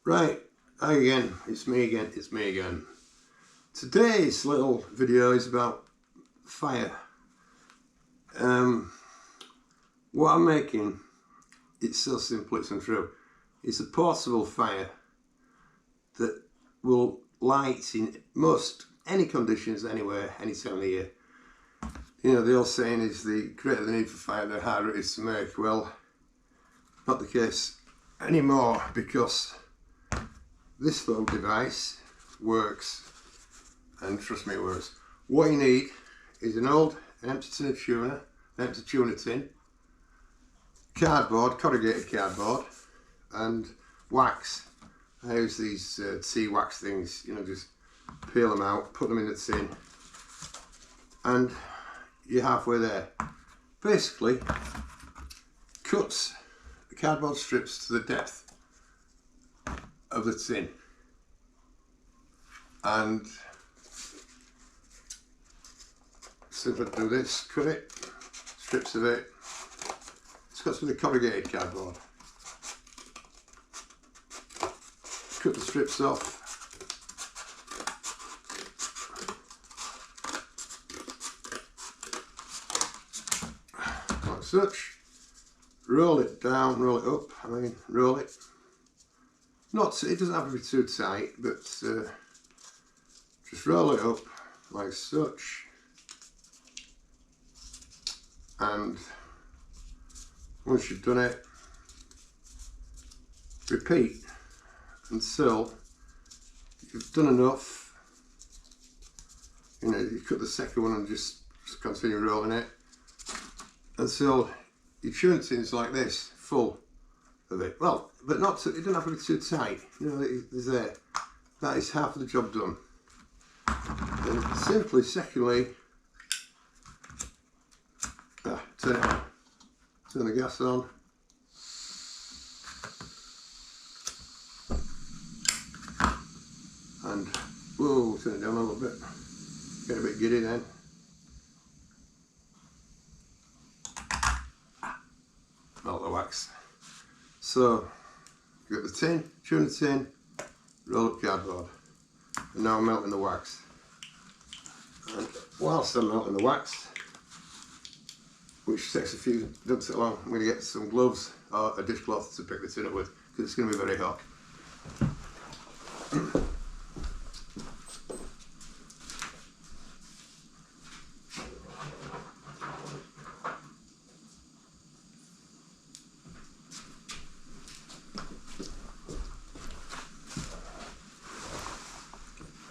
Right, hi again, it's me again. Today's little video is about fire. What I'm making, it's so simple, it's untrue. It's a portable fire that will light in any conditions, anywhere, any time of the year. You know, the old saying is the greater the need for fire, the harder it is to make. Well, not the case anymore, because this little device works, and trust me, it works. What you need is an empty tin of tuna, an empty tuna tin, cardboard, corrugated cardboard, and wax. I use these tea wax things, you know, just peel them out, put them in the tin, and you're halfway there. Basically, cuts the cardboard strips to the depth of the tin, and simply do this, cut it, strips of it. It's got some of the corrugated cardboard. Cut the strips off. Like such. Roll it down, roll it up, roll it. It doesn't have to be too tight, but just roll it up like such. And once you've done it, repeat until you've done enough. You know, you cut the second one and just continue rolling it until your tuna tin's like this, full of it. Well, but not it doesn't have to be too tight. You know, there's there. That is half of the job done. And simply, secondly, turn the gas on. And whoa, turn it down a little bit. Get a bit giddy then. Melt the wax. So you've got the tin, tuna tin, roll up cardboard, and now I'm melting the wax. And whilst I'm melting the wax, which takes doesn't take long, I'm going to get some gloves or a dishcloth to pick the tin up with, because it's going to be very hot.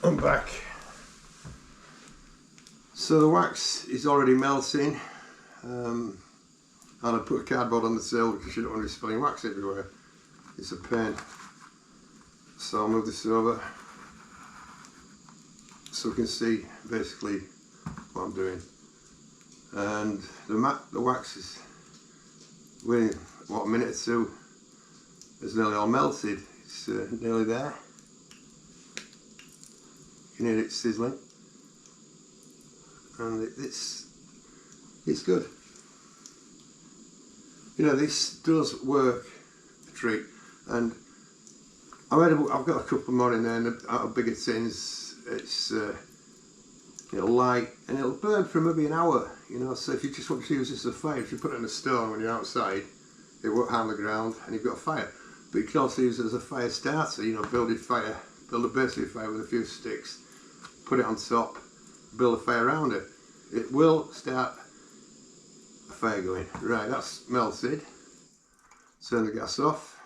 I'm back. So the wax is already melting, and I put cardboard on the sill because you don't want to be spilling wax everywhere. It's a pain. So I'll move this over so we can see basically what I'm doing. And the wax is within what, a minute or two, it's nearly all melted. It's nearly there. You can hear it sizzling, and it's good. You know, this does work a treat. And I've got a couple more in there, and out of bigger tins. It's light, and it'll burn for maybe an hour. You know, so if you just want to use this as a fire, if you put it in a stone when you're outside, it won't harm the ground, and you've got a fire. But you can also use it as a fire starter. You know, build a base of fire with a few sticks, put it on top, build a fire around it. It will start a fire going. Right, that's melted. Turn the gas off.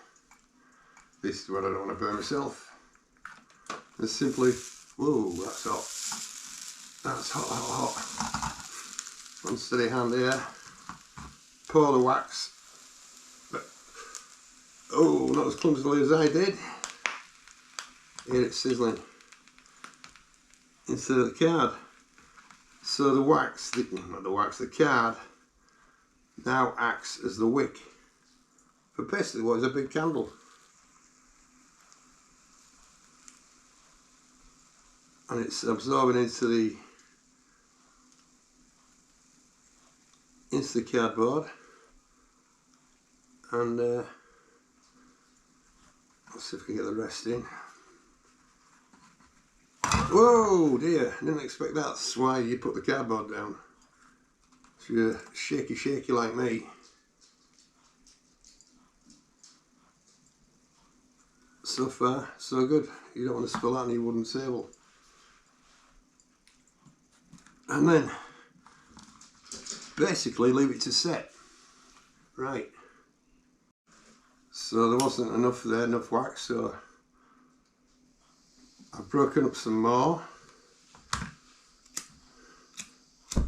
This is what I don't want to burn myself. And simply, whoa, that's hot. That's hot, hot, hot. One steady hand here. Pour the wax. But, oh, not as clumsily as I did. Hear it sizzling into the card. So the wax, the card now acts as the wick for basically what is a big candle. And it's absorbing into the cardboard, and Let's see if we can get the rest in. Whoa dear, didn't expect that. That's why you put the cardboard down. If you're shaky like me. So far, so good. You don't want to spill that on your wooden table. And then, basically leave it to set. Right. So there wasn't enough there, enough wax, so I've broken up some more. And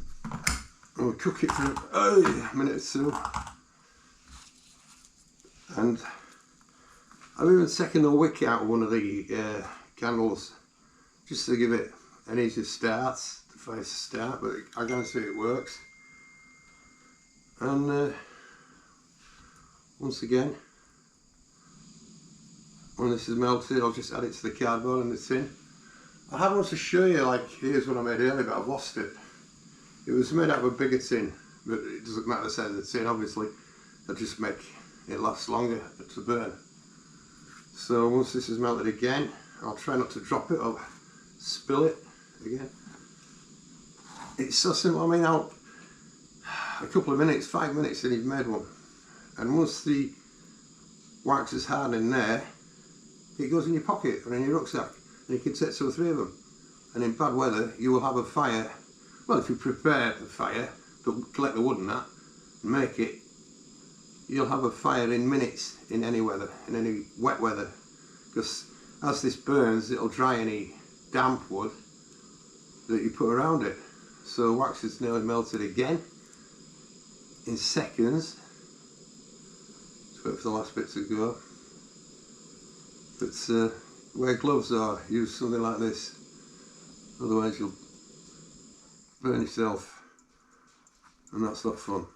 we'll cook it for a minute or two. And I've even taken the wick out of one of the candles just to give it an easy start, the fire to start, but I guarantee it works. And once again, when this is melted, I'll just add it to the cardboard and the tin. I had one to show you, like here's what I made earlier, but I've lost it. It was made out of a bigger tin, but it doesn't matter the size of the tin, obviously. I'll just make it last longer to burn. So once this is melted again, I'll try not to drop it or spill it again. It's so simple. I mean, out a couple of minutes, 5 minutes, and you've made one. And once the wax is hard in there, it goes in your pocket or in your rucksack, and you can take 2 or 3 of them. And in bad weather, you will have a fire. Well, if you prepare the fire, collect the wood and that, and make it, you'll have a fire in minutes in any weather, in any wet weather. Because as this burns, it'll dry any damp wood that you put around it. So wax is nearly melted again in seconds. Just wait for the last bit to go. But wear gloves or use something like this, otherwise you'll burn yourself, and that's not fun.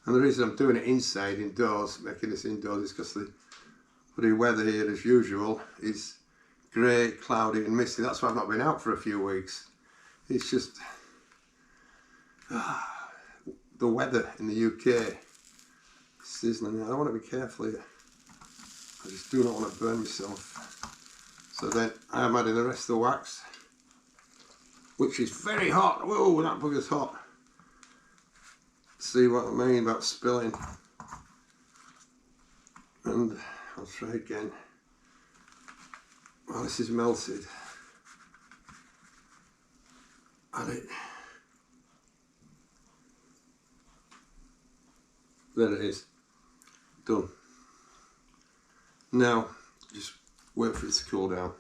And the reason I'm doing it inside, indoors, making this indoors, is because the bloody weather here, as usual, is grey, cloudy and misty. That's why I've not been out for a few weeks. It's just the weather in the UK, sizzling. I want to be careful here. I just do not want to burn myself. So then I am adding the rest of the wax, which is very hot. Whoa, that bugger's hot. See what I mean about spilling. And I'll try again. While this is melted, add it. There it is. Done. Now, just wait for it to cool down.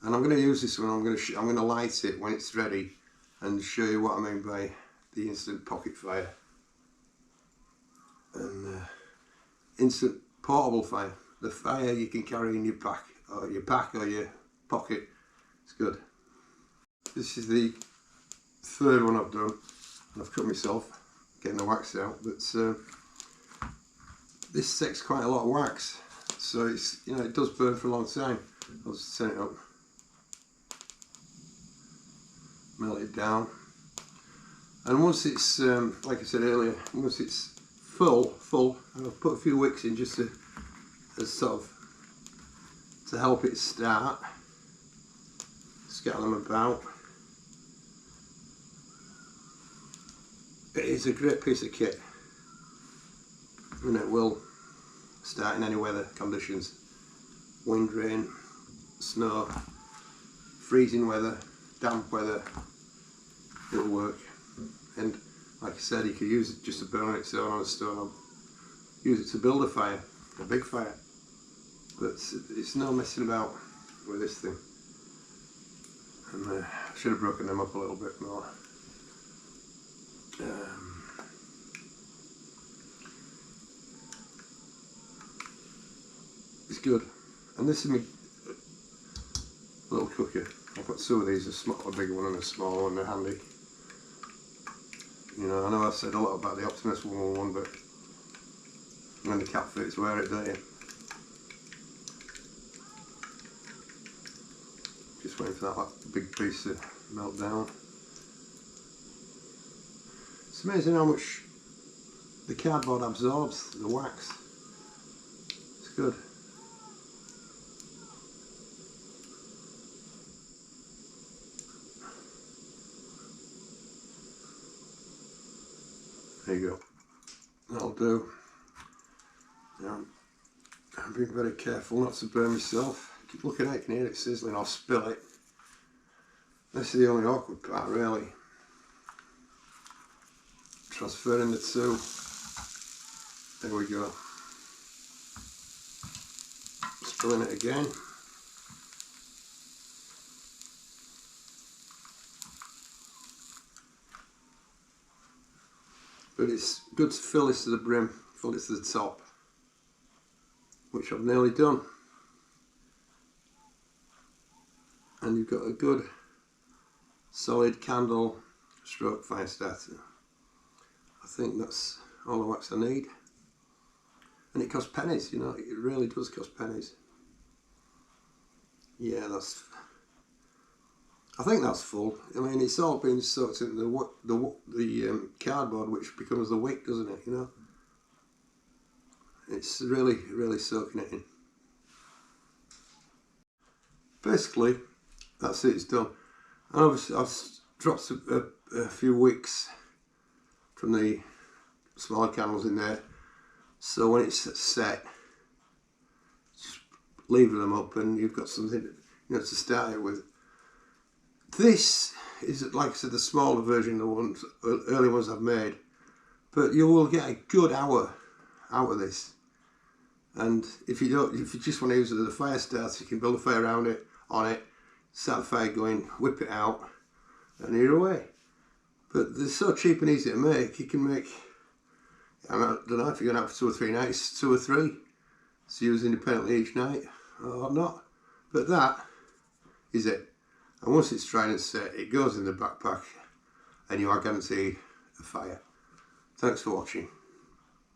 And I'm going to use this one. I'm going to light it when it's ready and show you what I mean by the instant pocket fire and instant portable fire. The fire you can carry in your pack or your pocket. It's good. This is the third one I've done, and I've cut myself getting the wax out. But this takes quite a lot of wax, so it's, you know, it does burn for a long time. I'll just turn it up, melt it down, and once it's like I said earlier, once it's full, I'll put a few wicks in just to sort of to help it start. Scatter them about. It is a great piece of kit, and it will start in any weather conditions. Wind, rain, snow, freezing weather, damp weather, it'll work. And like I said, you can use it just to burn on its own on a stove. Use it to build a fire, a big fire. But it's no messing about with this thing. And I should have broken them up a little bit more. It's good. And this is my little cooker. I've got 2 of these, a bigger one and a smaller one. They're handy. You know, I know I've said a lot about the Optimus 111, but when the cap fits, wear it, don't you? Just waiting for that big piece to melt down. It's amazing how much the cardboard absorbs the wax. It's good. There you go. That'll do. Now, I'm being very careful not to burn myself. Keep looking at it, you can hear it sizzling or spill it. This is the only awkward part, really. Transferring the two. There we go. Spilling it again. But it's good to fill this to the brim, fill it to the top, which I've nearly done. And you've got a good solid candle stroke fire starter. I think that's all the wax I need. And it costs pennies, you know, it really does cost pennies. Yeah, I think that's full. I mean, it's all been soaked in the cardboard, which becomes the wick, doesn't it? You know, it's really soaking it in. Basically, that's it. It's done. And obviously, I've dropped a few wicks from the smaller candles in there, so when it's set, just lever them up, and you've got something, you know, to start it with. This is, like I said, the smaller version of the early ones I've made, but you will get a good hour out of this. And if you just want to use it as a fire starter, you can build a fire around it, on it, start the fire going, whip it out, and you're away. But they're so cheap and easy to make. You can make, I don't know if you're going out for 2 or 3 nights, 2 or 3, so use independently each night or not. But that is it. And once it's dried and set, it goes in the backpack and you are guaranteed a fire. Thanks for watching.